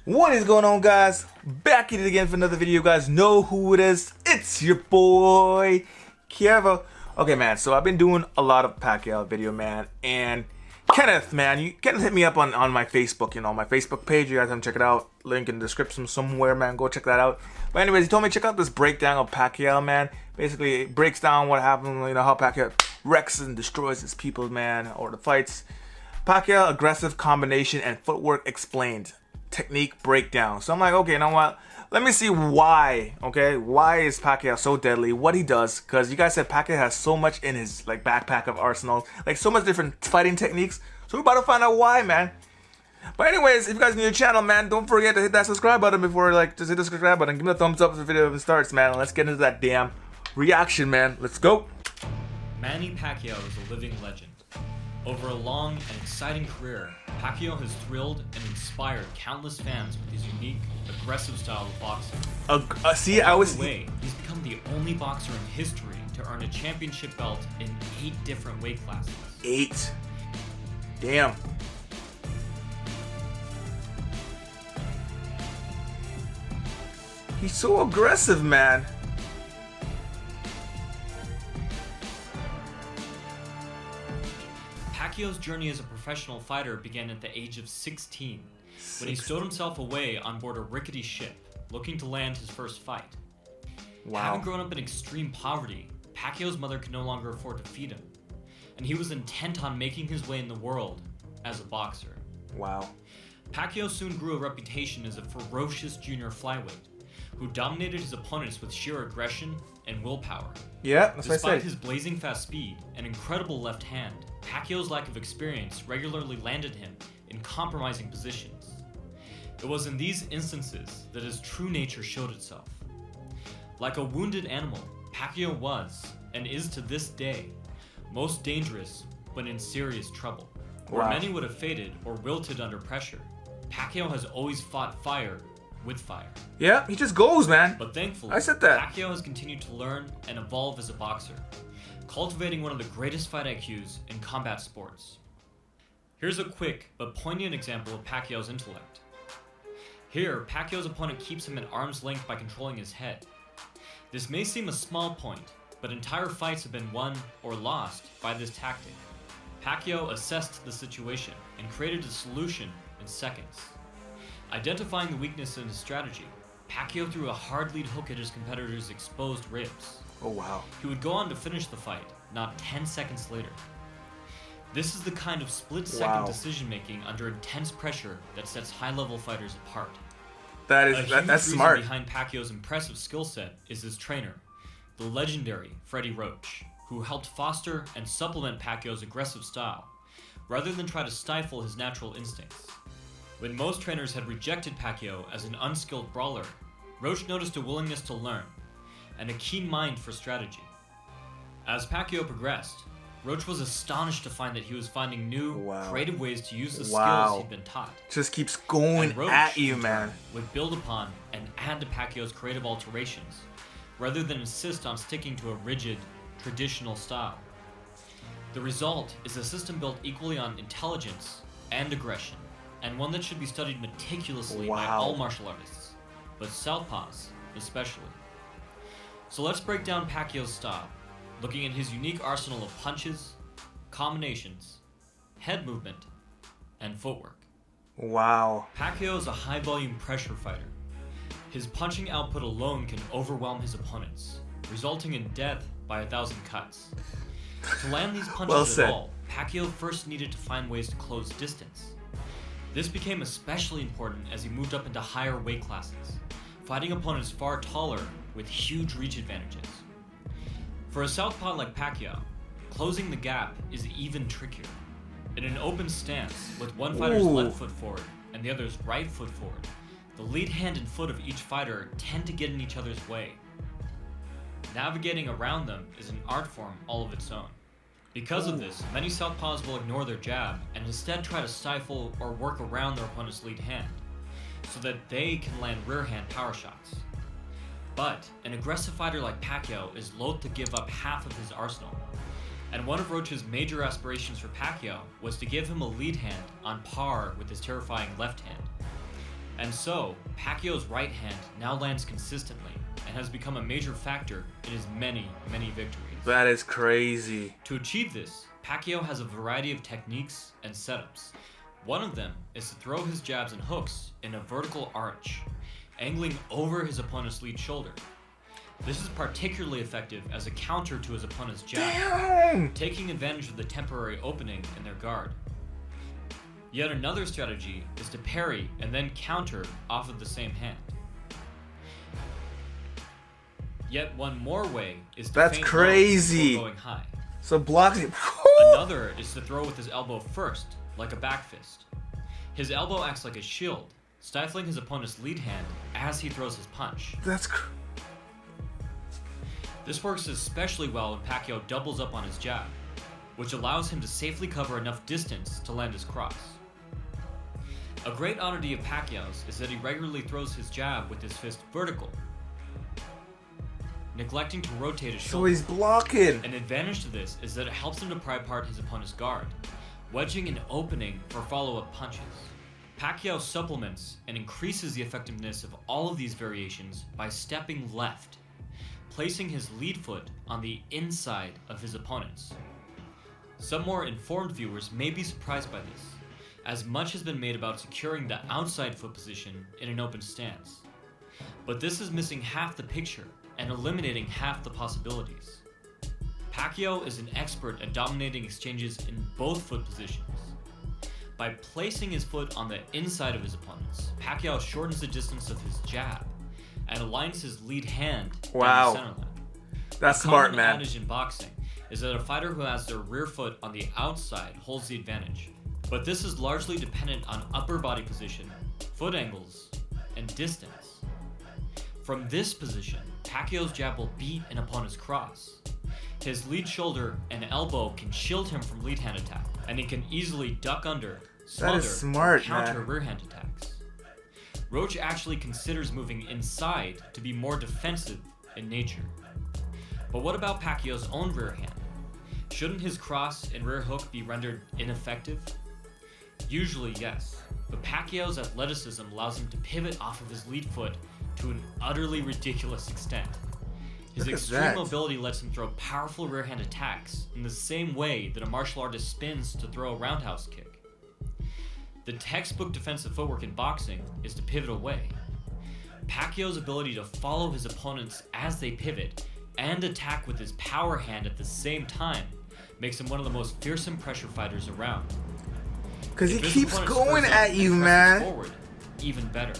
What is going on, guys? Back at it again for another video. You guys know who it is. It's your boy Kievo. Okay, man, so I've been doing a lot of Pacquiao video, man, and Kenneth, man, you Kenneth hit me up on my Facebook, my Facebook page. You guys haven't checked it out, link in the description somewhere, man. Go check that out. But anyways, he told me to check out this breakdown of Pacquiao, man. Basically, it breaks down what happened, how Pacquiao wrecks and destroys his people, man, or the fights. Pacquiao aggressive combination and footwork explained. Technique breakdown. So I'm like, okay, you know what? Let me see why. Okay, why is Pacquiao so deadly? What he does? Because you guys said Pacquiao has so much in his backpack of arsenal, so much different fighting techniques. So we're about to find out why, man. But anyways, if you guys are new to the channel, man, don't forget to hit that subscribe button before just hit the subscribe button. Give me a thumbs up if the video starts, man. Let's get into that damn reaction, man. Let's go. Manny Pacquiao is a living legend. Over a long and exciting career, Pacquiao has thrilled and inspired countless fans with his unique, aggressive style of boxing. He's become the only boxer in history to earn a championship belt in 8 different weight classes. 8. Damn. He's so aggressive, man. Pacquiao's journey as a professional fighter began at the age of 16, when he stowed himself away on board a rickety ship, looking to land his first fight. Wow. Having grown up in extreme poverty, Pacquiao's mother could no longer afford to feed him, and he was intent on making his way in the world as a boxer. Wow. Pacquiao soon grew a reputation as a ferocious Jr Flyweight, who dominated his opponents with sheer aggression and willpower. Yeah, that's what I said. Despite his blazing fast speed and incredible left hand, Pacquiao's lack of experience regularly landed him in compromising positions. It was in these instances that his true nature showed itself. Like a wounded animal, Pacquiao was, and is to this day, most dangerous when in serious trouble. Where many would have faded or wilted under pressure, Pacquiao has always fought fire with fire. Yeah, he just goes, man. But thankfully, I said that. Pacquiao has continued to learn and evolve as a boxer, cultivating one of the greatest fight IQs in combat sports. Here's a quick but poignant example of Pacquiao's intellect. Here, Pacquiao's opponent keeps him at arm's length by controlling his head. This may seem a small point, but entire fights have been won or lost by this tactic. Pacquiao assessed the situation and created a solution in seconds. Identifying the weakness in his strategy, Pacquiao threw a hard lead hook at his competitor's exposed ribs. Oh, wow. He would go on to finish the fight, not 10 seconds later. This is the kind of split-second decision-making under intense pressure that sets high-level fighters apart. That's smart. Behind Pacquiao's impressive skill set is his trainer, the legendary Freddie Roach, who helped foster and supplement Pacquiao's aggressive style, rather than try to stifle his natural instincts. When most trainers had rejected Pacquiao as an unskilled brawler, Roach noticed a willingness to learn, and a keen mind for strategy. As Pacquiao progressed, Roach was astonished to find that he was finding new, creative ways to use the skills he'd been taught. Just keeps going at you, man. Would build upon and add to Pacquiao's creative alterations, rather than insist on sticking to a rigid, traditional style. The result is a system built equally on intelligence and aggression, and one that should be studied meticulously by all martial artists, but southpaws especially. So let's break down Pacquiao's style, looking at his unique arsenal of punches, combinations, head movement, and footwork. Wow. Pacquiao is a high-volume pressure fighter. His punching output alone can overwhelm his opponents, resulting in death by 1,000 cuts. To land these punches at all, Pacquiao first needed to find ways to close distance. This became especially important as he moved up into higher weight classes, fighting opponents far taller with huge reach advantages. For a southpaw like Pacquiao, closing the gap is even trickier. In an open stance, with one fighter's left foot forward and the other's right foot forward, the lead hand and foot of each fighter tend to get in each other's way. Navigating around them is an art form all of its own. Because of this, many southpaws will ignore their jab and instead try to stifle or work around their opponent's lead hand, so that they can land rear hand power shots. But an aggressive fighter like Pacquiao is loath to give up half of his arsenal, and one of Roach's major aspirations for Pacquiao was to give him a lead hand on par with his terrifying left hand. And so, Pacquiao's right hand now lands consistently and has become a major factor in his many, many victories. That is crazy. To achieve this, Pacquiao has a variety of techniques and setups. One of them is to throw his jabs and hooks in a vertical arch, angling over his opponent's lead shoulder. This is particularly effective as a counter to his opponent's jab, taking advantage of the temporary opening in their guard. Yet another strategy is to parry and then counter off of the same hand. Yet one more way is to feint low before going high. So blocking. Another is to throw with his elbow first, like a back fist. His elbow acts like a shield, stifling his opponent's lead hand as he throws his punch. This works especially well when Pacquiao doubles up on his jab, which allows him to safely cover enough distance to land his cross. A great oddity of Pacquiao's is that he regularly throws his jab with his fist vertical, neglecting to rotate his shoulder. So he's blocking. An advantage to this is that it helps him to pry apart his opponent's guard, wedging an opening for follow-up punches. Pacquiao supplements and increases the effectiveness of all of these variations by stepping left, placing his lead foot on the inside of his opponent's. Some more informed viewers may be surprised by this, as much has been made about securing the outside foot position in an open stance. But this is missing half the picture and eliminating half the possibilities. Pacquiao is an expert at dominating exchanges in both foot positions. By placing his foot on the inside of his opponent's, Pacquiao shortens the distance of his jab and aligns his lead hand down the center line. That's smart, man. The common adage in boxing is that a fighter who has their rear foot on the outside holds the advantage. But this is largely dependent on upper body position, foot angles, and distance. From this position, Pacquiao's jab will beat an opponent's cross. His lead shoulder and elbow can shield him from lead hand attack, and he can easily duck under, smother, and counter rear hand attacks. Roach actually considers moving inside to be more defensive in nature. But what about Pacquiao's own rear hand? Shouldn't his cross and rear hook be rendered ineffective? Usually yes, but Pacquiao's athleticism allows him to pivot off of his lead foot to an utterly ridiculous extent. His extreme mobility lets him throw powerful rear hand attacks in the same way that a martial artist spins to throw a roundhouse kick. The textbook defensive footwork in boxing is to pivot away. Pacquiao's ability to follow his opponents as they pivot and attack with his power hand at the same time makes him one of the most fearsome pressure fighters around. Because he keeps going at you, man. Forward, even better.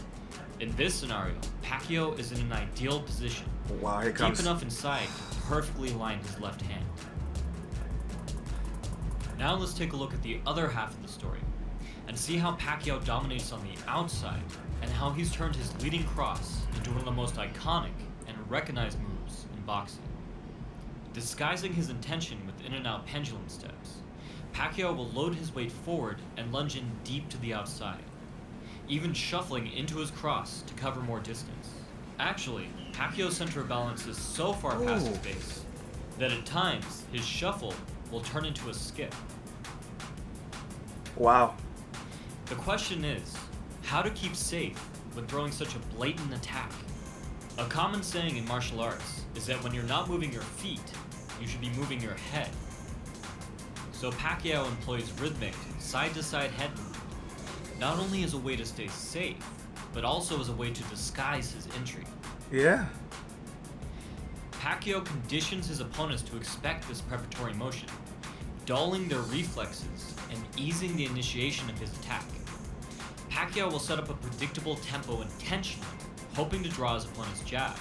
In this scenario, Pacquiao is in an ideal position. Wow, here comes. Deep enough inside to perfectly line his left hand. Now let's take a look at the other half of the story and see how Pacquiao dominates on the outside and how he's turned his leading cross into one of the most iconic and recognized moves in boxing. Disguising his intention with in-and-out pendulum steps, Pacquiao will load his weight forward and lunge in deep to the outside, even shuffling into his cross to cover more distance. Actually, Pacquiao's center of balance is so far past his base that at times his shuffle will turn into a skip. Wow. The question is, how to keep safe when throwing such a blatant attack? A common saying in martial arts is that when you're not moving your feet, you should be moving your head. So Pacquiao employs rhythmic, side-to-side head movement, not only as a way to stay safe, but also as a way to disguise his entry. Yeah. Pacquiao conditions his opponents to expect this preparatory motion, dulling their reflexes and easing the initiation of his attack. Pacquiao will set up a predictable tempo intentionally, hoping to draw his opponent's jab.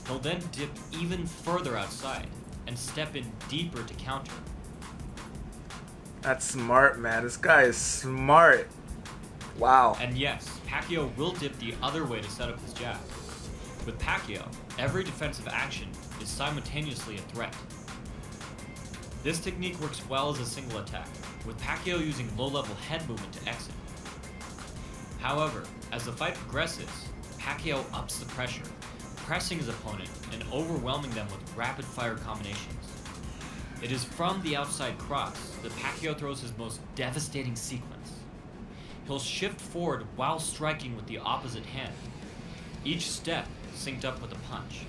He'll then dip even further outside and step in deeper to counter. That's smart, man. This guy is smart. Wow. And yes, Pacquiao will dip the other way to set up his jab. With Pacquiao, every defensive action is simultaneously a threat. This technique works well as a single attack, with Pacquiao using low-level head movement to exit. However, as the fight progresses, Pacquiao ups the pressure, pressing his opponent and overwhelming them with rapid-fire combinations. It is from the outside cross that Pacquiao throws his most devastating sequence. he'll shift forward while striking with the opposite hand. Each step synced up with a punch.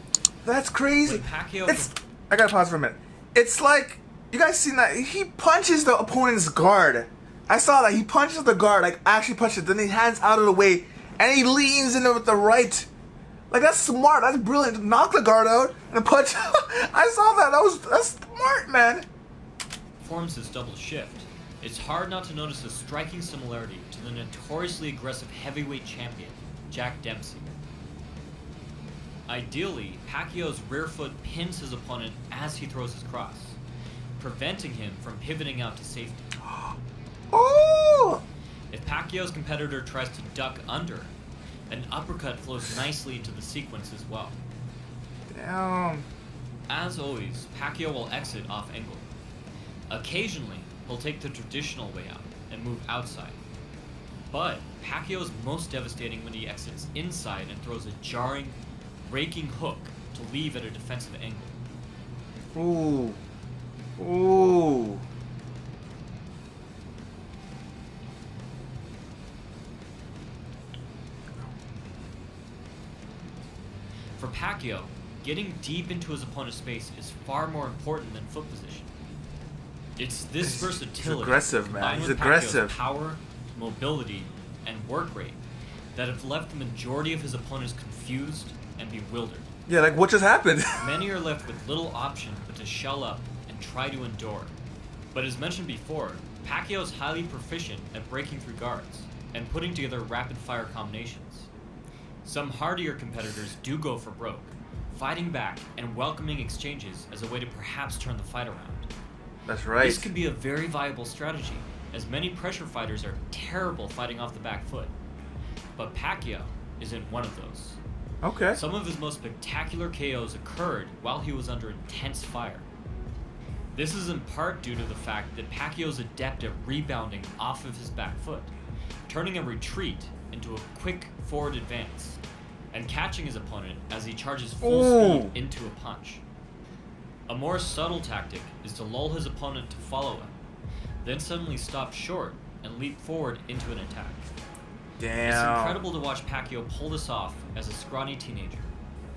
That's crazy. When Pacquiao I gotta pause for a minute. It's like, you guys seen that? He punches the opponent's guard. I saw that. He punches the guard, like actually punches, then he hands out of the way, and he leans in with the right. Like, that's smart. That's brilliant. Knock the guard out and punch. I saw that. That's smart, man. Forms his double shift. It's hard not to notice a striking similarity to the notoriously aggressive heavyweight champion, Jack Dempsey. Ideally, Pacquiao's rear foot pins his opponent as he throws his cross, preventing him from pivoting out to safety. Oh! If Pacquiao's competitor tries to duck under, an uppercut flows nicely into the sequence as well. Damn. As always, Pacquiao will exit off angle. Occasionally, he'll take the traditional way out and move outside. But Pacquiao is most devastating when he exits inside and throws a jarring, raking hook to leave at a defensive angle. Ooh. Ooh. For Pacquiao, getting deep into his opponent's space is far more important than foot position. It's this versatility, he's aggressive, man. combined He's with aggressive. Pacquiao's power, mobility, and work rate, that have left the majority of his opponents confused and bewildered. Yeah, like what just happened? Many are left with little option but to shell up and try to endure. But as mentioned before, Pacquiao is highly proficient at breaking through guards and putting together rapid-fire combinations. Some hardier competitors do go for broke, fighting back and welcoming exchanges as a way to perhaps turn the fight around. That's right. This could be a very viable strategy, as many pressure fighters are terrible fighting off the back foot. But Pacquiao isn't one of those. Okay. Some of his most spectacular KOs occurred while he was under intense fire. This is in part due to the fact that Pacquiao is adept at rebounding off of his back foot, turning a retreat into a quick forward advance, and catching his opponent as he charges full speed into a punch. A more subtle tactic is to lull his opponent to follow him, then suddenly stop short and leap forward into an attack. Damn. It's incredible to watch Pacquiao pull this off as a scrawny teenager,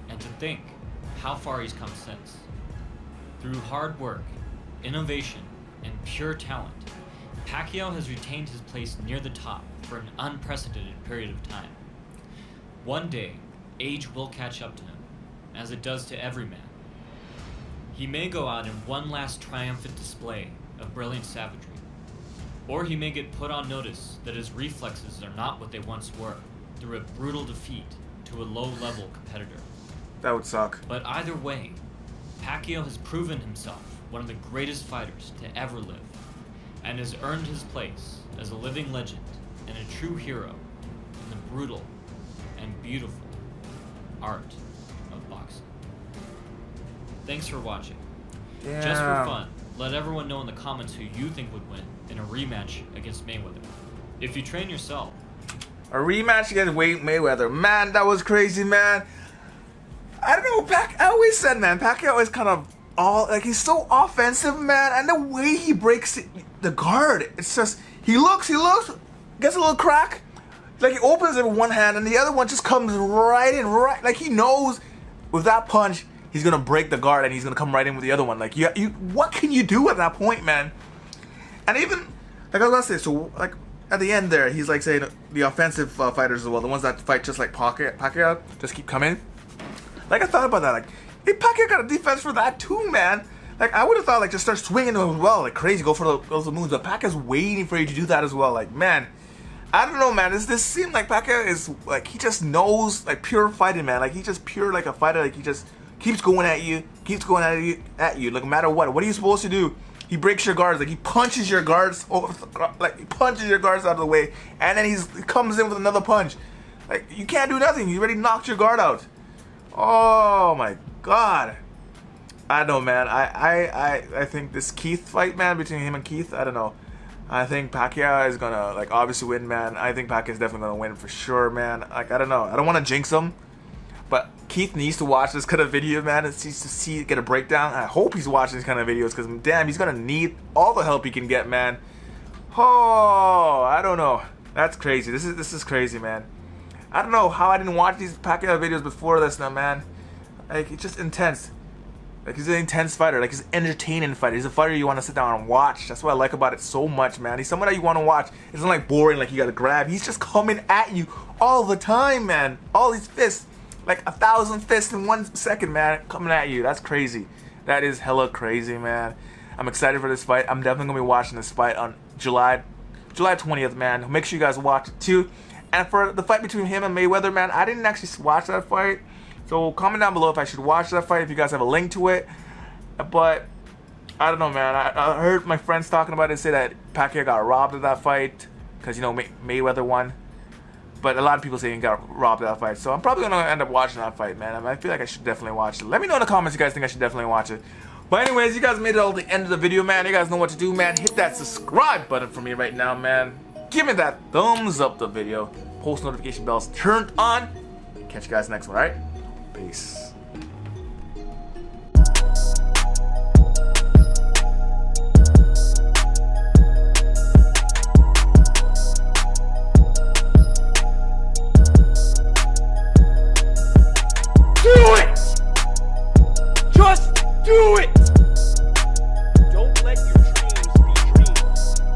and to think how far he's come since. Through hard work, innovation, and pure talent, Pacquiao has retained his place near the top for an unprecedented period of time. One day, age will catch up to him, as it does to every man. He may go out in one last triumphant display of brilliant savagery, or he may get put on notice that his reflexes are not what they once were, through a brutal defeat to a low-level competitor. That would suck. But either way, Pacquiao has proven himself one of the greatest fighters to ever live, and has earned his place as a living legend and a true hero in the brutal and beautiful art of boxing. Thanks for watching. Damn. Just for fun, let everyone know in the comments who you think would win in a rematch against Mayweather. If you train yourself. A rematch against Mayweather. Man, that was crazy, man. I don't know, I always said, man, Pacquiao is kind of he's so offensive, man, and the way he breaks the guard, it's just, he looks, gets a little crack, like he opens it with one hand, and the other one just comes right in, like he knows with that punch, he's gonna break the guard, and he's gonna come right in with the other one. Like, what can you do at that point, man? And even, like I was gonna say, so, like, at the end there, he's like saying, the offensive fighters as well, the ones that fight just like Pacquiao, just keep coming. Like, I thought about that, like, hey, Pacquiao got a defense for that too, man. Like, I would have thought, like, just start swinging them as well, like crazy, go for those moves. But Pacquiao's waiting for you to do that as well. Like, man, I don't know, man. This seems like Pacquiao is, like, he just knows, like, pure fighting, man. Like, he's just pure, like, a fighter. Like, he just keeps going at you, like, no matter what. What are you supposed to do? He breaks your guards, like, he punches your guards over, like, he punches your guards out of the way, and then he comes in with another punch. Like, you can't do nothing. You already knocked your guard out. Oh my God. I don't know, man. I think this Keith fight, man, between him and Keith, I don't know. I think Pacquiao is gonna, like, obviously win, man. I think Pacquiao is definitely gonna win for sure, man. Like, I don't know. I don't want to jinx him, but Keith needs to watch this kind of video, man, and get a breakdown. I hope he's watching these kind of videos, because damn, he's gonna need all the help he can get, man. Oh, I don't know. That's crazy. This is crazy, man. I don't know how I didn't watch these Pacquiao videos before this now, man. Like, it's just intense. Like, he's an intense fighter. Like, he's an entertaining fighter. He's a fighter you want to sit down and watch. That's what I like about it so much, man. He's someone that you want to watch. It's not like boring, like you got to grab. He's just coming at you all the time, man. All these fists. Like 1,000 fists in 1 second, man. Coming at you. That's crazy. That is hella crazy, man. I'm excited for this fight. I'm definitely going to be watching this fight on July 20th, man. Make sure you guys watch it, too. And for the fight between him and Mayweather, man, I didn't actually watch that fight. So comment down below if I should watch that fight, if you guys have a link to it. But I don't know, man. I heard my friends talking about it, say that Pacquiao got robbed of that fight because, you know, Mayweather won. But a lot of people say he got robbed of that fight. So I'm probably going to end up watching that fight, man. I mean, I feel like I should definitely watch it. Let me know in the comments if you guys think I should definitely watch it. But anyways, you guys made it all to the end of the video, man. You guys know what to do, man. Hit that subscribe button for me right now, man. Give me that thumbs up the video. Post notification bells turned on. Catch you guys next one, alright? Peace.